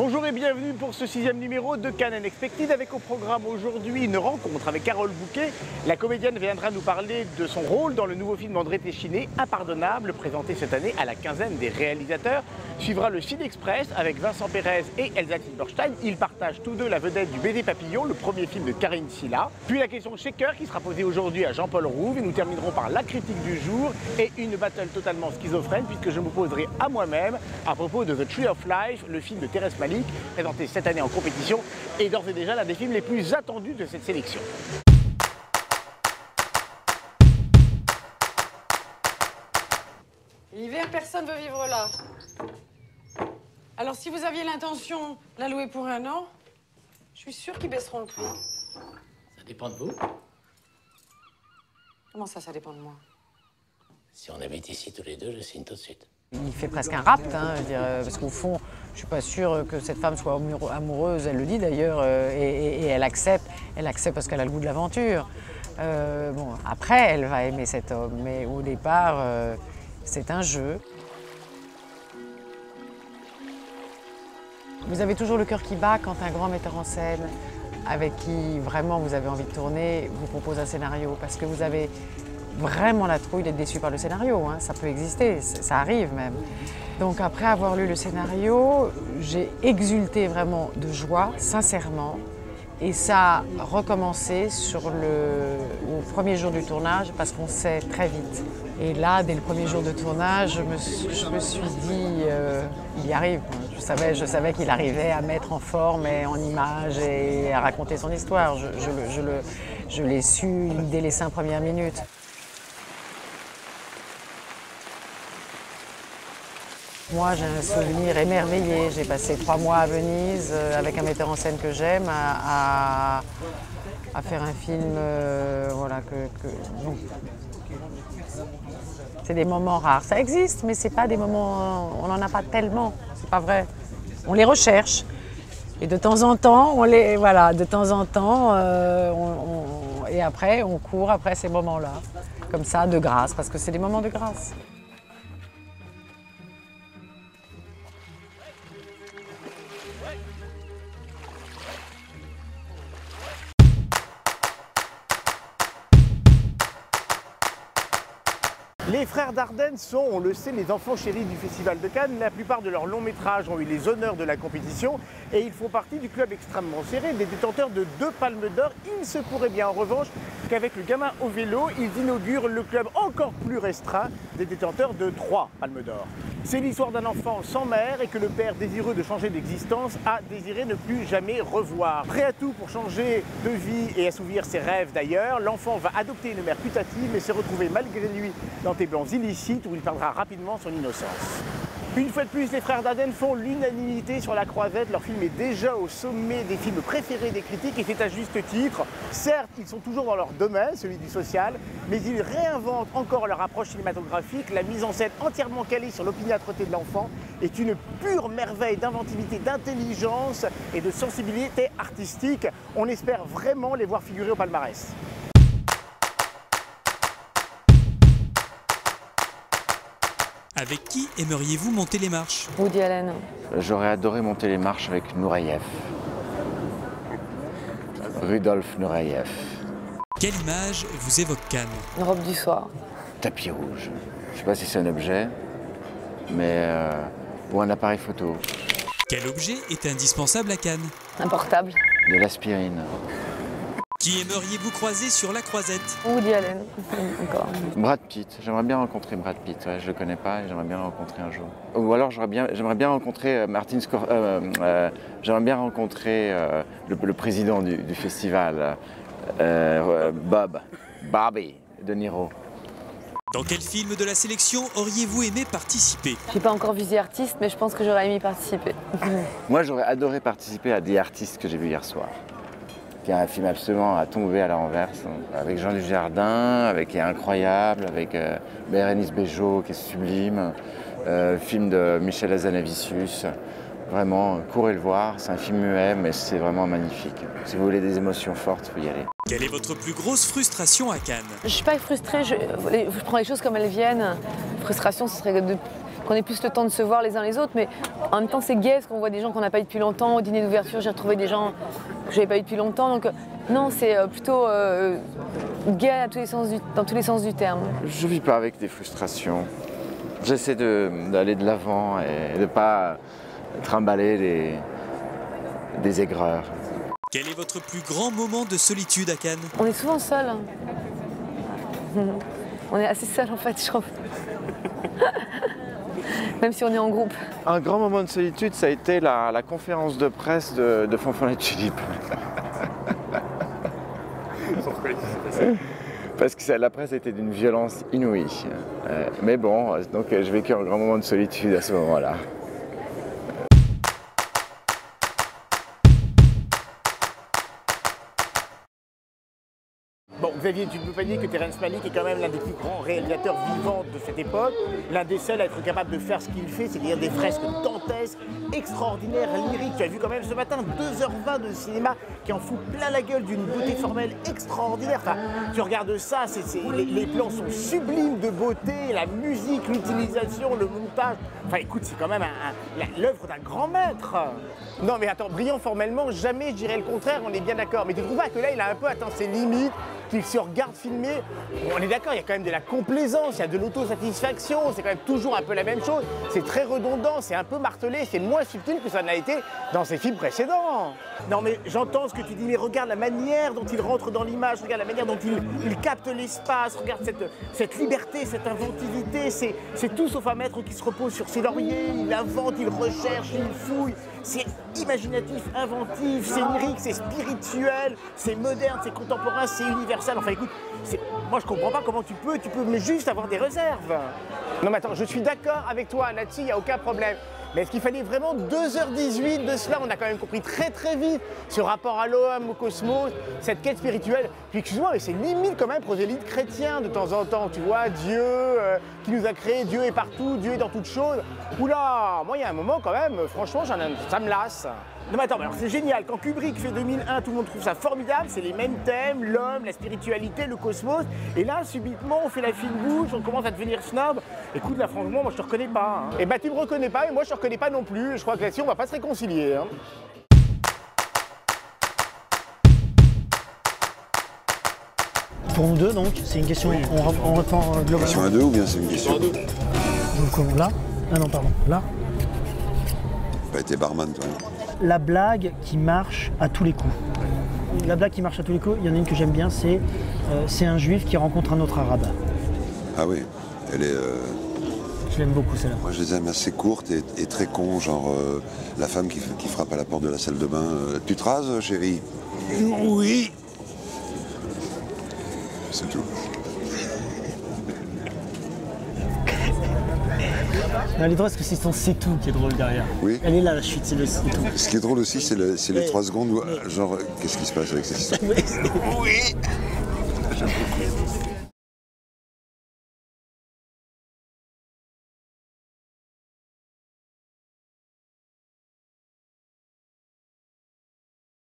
Bonjour et bienvenue pour ce 6e numéro de Cannes Unexpected avec au programme aujourd'hui une rencontre avec Carole Bouquet. La comédienne viendra nous parler de son rôle dans le nouveau film d'André Téchiné, Impardonnable, présenté cette année à la quinzaine des réalisateurs. Suivra le Ciné Express avec Vincent Pérez et Elsa Silberstein. Ils partagent tous deux la vedette du Baiser Papillon, le premier film de Karine Silla. Puis la question Shaker qui sera posée aujourd'hui à Jean-Paul Rouve. Et nous terminerons par la critique du jour et une battle totalement schizophrène puisque je me poserai à moi-même à propos de The Tree of Life, le film de Thérèse Malik, présenté cette année en compétition, et d'ores et déjà l'un des films les plus attendus de cette sélection. L'hiver, personne ne veut vivre là. Alors si vous aviez l'intention de la louer pour 1 an, je suis sûre qu'ils baisseront le prix. Ça dépend de vous. Comment ça dépend de moi? Si on habite ici tous les deux, je signe tout de suite. Il fait presque un rapt, hein, je veux dire, parce qu'au fond, je suis pas sûre que cette femme soit amoureuse, elle le dit d'ailleurs, et elle accepte parce qu'elle a le goût de l'aventure. Bon, après, elle va aimer cet homme, mais au départ, c'est un jeu. Vous avez toujours le cœur qui bat quand un grand metteur en scène, avec qui vraiment vous avez envie de tourner, vous propose un scénario, parce que vous avez vraiment la trouille d'être déçu par le scénario, hein. Ça peut exister, ça arrive même. Donc après avoir lu le scénario, j'ai exulté vraiment de joie, sincèrement, et ça a recommencé au premier jour du tournage parce qu'on sait très vite. Et là, dès le premier jour de tournage, je me suis dit, il y arrive. Je savais qu'il arrivait à mettre en forme et en image et à raconter son histoire. Je l'ai su dès les 5 premières minutes. Moi, j'ai un souvenir émerveillé. J'ai passé 3 mois à Venise avec un metteur en scène que j'aime à faire un film, voilà, bon. C'est des moments rares. Ça existe, mais c'est pas des moments, on n'en a pas tellement. C'est pas vrai. On les recherche. Et de temps en temps, et après, on court après ces moments-là. Comme ça, de grâce, parce que c'est des moments de grâce. Les frères Dardenne sont, on le sait, les enfants chéris du Festival de Cannes. La plupart de leurs longs métrages ont eu les honneurs de la compétition et ils font partie du club extrêmement serré des détenteurs de 2 palmes d'or. Il se pourrait bien en revanche qu'avec Le Gamin au vélo, ils inaugurent le club encore plus restreint des détenteurs de 3 palmes d'or. C'est l'histoire d'un enfant sans mère et que le père, désireux de changer d'existence, a désiré ne plus jamais revoir. Prêt à tout pour changer de vie et assouvir ses rêves d'ailleurs, l'enfant va adopter une mère putative et se retrouver malgré lui dans des blancs illicites où il perdra rapidement son innocence. Une fois de plus, les frères Dardenne font l'unanimité sur La Croisette. Leur film est déjà au sommet des films préférés des critiques et c'est à juste titre. Certes, ils sont toujours dans leur domaine, celui du social, mais ils réinventent encore leur approche cinématographique. La mise en scène entièrement calée sur l'opiniâtreté de l'enfant est une pure merveille d'inventivité, d'intelligence et de sensibilité artistique. On espère vraiment les voir figurer au palmarès. Avec qui aimeriez-vous monter les marches? Woody Allen. J'aurais adoré monter les marches avec Nureyev. Rudolf Nureyev. Quelle image vous évoque Cannes? Une robe du soir. Tapis rouge. Je ne sais pas si c'est un objet, mais ou un appareil photo. Quel objet est indispensable à Cannes? Un portable. De l'aspirine. Qui aimeriez-vous croiser sur La Croisette? Woody Allen. Encore. Brad Pitt. J'aimerais bien rencontrer Brad Pitt. Ouais, je le connais pas et j'aimerais bien le rencontrer un jour. Ou alors j'aimerais bien rencontrer Martin Scorsese. J'aimerais bien rencontrer le président du festival, Bobby De Niro. Dans quel film de la sélection auriez-vous aimé participer? J'ai pas encore vu The Artist, mais je pense que j'aurais aimé participer. Moi, j'aurais adoré participer à The Artist que j'ai vu hier soir. Qui est un film absolument à tomber à la renverse, avec Jean Dujardin, qui est incroyable, avec Bérénice Bejo qui est sublime, film de Michel Hazanavicius. Vraiment, courez le voir, c'est un film muet, mais c'est vraiment magnifique. Si vous voulez des émotions fortes, il faut y aller. Quelle est votre plus grosse frustration à Cannes? Je suis pas frustrée, je prends les choses comme elles viennent. Frustration, ce serait qu'on ait plus le temps de se voir les uns les autres. Mais en même temps, c'est gai parce qu'on voit des gens qu'on n'a pas eu depuis longtemps. Au dîner d'ouverture, j'ai retrouvé des gens que j'avais pas eu depuis longtemps. Donc non, c'est plutôt gai dans tous les sens du terme. Je vis pas avec des frustrations. J'essaie d'aller de l'avant et de ne pas trimballer des aigreurs. Quel est votre plus grand moment de solitude à Cannes? On est souvent seul. On est assez seul en fait, je trouve. Même si on est en groupe. Un grand moment de solitude, ça a été la conférence de presse de Fanfan et Tulipes. Parce que la presse a été d'une violence inouïe. Mais bon, donc j'ai vécu un grand moment de solitude à ce moment-là. Bon, Xavier, tu ne peux pas dire que Terrence Malick est quand même l'un des plus grands réalisateurs vivants de cette époque. L'un des seuls à être capable de faire ce qu'il fait, c'est-à-dire des fresques dantesques, extraordinaires, lyriques. Tu as vu quand même ce matin 2h20 de cinéma qui en fout plein la gueule d'une beauté formelle extraordinaire. Enfin, tu regardes ça, les plans sont sublimes de beauté, la musique, l'utilisation, le montage. Enfin écoute, c'est quand même l'œuvre d'un grand maître. Non mais attends, brillant formellement, jamais je dirais le contraire, on est bien d'accord. Mais tu trouves pas que là, il a un peu atteint ses limites, qu'il se regarde filmer? Bon, on est d'accord, il y a quand même de la complaisance, il y a de l'autosatisfaction, c'est quand même toujours un peu la même chose. C'est très redondant, c'est un peu martelé, c'est moins subtil que ça n'a été dans ses films précédents. Non mais j'entends ce que tu dis, mais regarde la manière dont il rentre dans l'image, regarde la manière dont il capte l'espace, regarde cette liberté, cette inventivité, c'est tout sauf un maître qui se repose sur ses lauriers, il invente, il recherche, il fouille. C'est imaginatif, inventif, c'est lyrique, c'est spirituel, c'est moderne, c'est contemporain, c'est universel. Enfin écoute, moi je comprends pas comment tu peux mais juste avoir des réserves. Non mais attends, je suis d'accord avec toi, là-dessus il n'y a aucun problème. Mais est-ce qu'il fallait vraiment 2h18 de cela? On a quand même compris très très vite ce rapport à l'homme, au cosmos, cette quête spirituelle. Puis excuse-moi, mais c'est limite quand même prosélyte chrétien de temps en temps, tu vois, Dieu qui nous a créés, Dieu est partout, Dieu est dans toutes choses. Oula, moi il y a un moment quand même, franchement, ça me lasse. Non mais attends, alors c'est génial, quand Kubrick fait 2001, tout le monde trouve ça formidable, c'est les mêmes thèmes, l'homme, la spiritualité, le cosmos, et là, subitement, on fait la fine bouche, on commence à devenir snob. Écoute, là, franchement, moi je te reconnais pas. Hein. Et bah tu me reconnais pas, et moi je te reconnais pas non plus, je crois que là-dessus, on va pas se réconcilier. Hein. Pour nous deux, donc, c'est une question, on répond globalement. Question à deux ou bien c'est une question à deux? Donc là, ah non, pardon, là. T'as pas été barman, toi. La blague qui marche à tous les coups. La blague qui marche à tous les coups, il y en a une que j'aime bien, c'est un juif qui rencontre un autre arabe. Ah oui, elle est... Je l'aime beaucoup celle-là. Moi je les aime assez courtes et très cons, genre la femme qui frappe à la porte de la salle de bain. Tu te rases, chérie? Oui. C'est tout. Elle est drôle parce que c'est son c'est tout qui est drôle derrière. Oui. Elle est là, la chute, c'est le c'est tout. Ce qui est drôle aussi, c'est les 3 secondes où, genre, qu'est-ce qui se passe avec cette histoire? Oui. J'aime beaucoup.